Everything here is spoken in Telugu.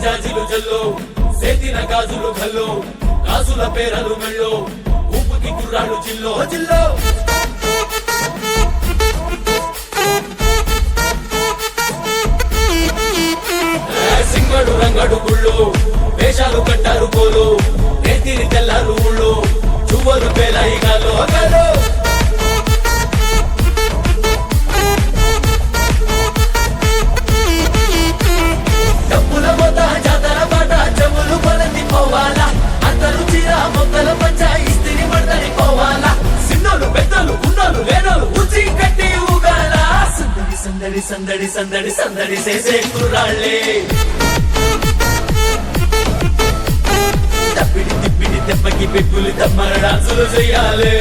జాజిలు జల్లో సేతిన గాజులు గల్లో గాజుల పేరలు మెళ్ళో ఊపుకి కుర్రాడు జిల్లో జిల్లో సింగడు రంగడు గుళ్ళు వేషాలు కట్టారు కోలు నేతిని తెల్లారు ఊళ్ళు చువ్వలు పేలాయి గాలో గాలో డబ్బుల మొత జాతర పాట చెవులు కొలతి పోవాలా అందరూ చీర మొక్కల పంచ ఇస్తిరి పడతని పోవాలా సిన్నోలు పెద్దలు ఉన్నోలు లేనోలు ఉచి కట్టి ఊగాల సందడి సందడి సందడి సందడి సందడి చేసే కుర్రాళ్ళే తప్పిడి తిప్పిడి దెబ్బకి పెట్టులు దమ్మర డాన్సులు చెయ్యాలి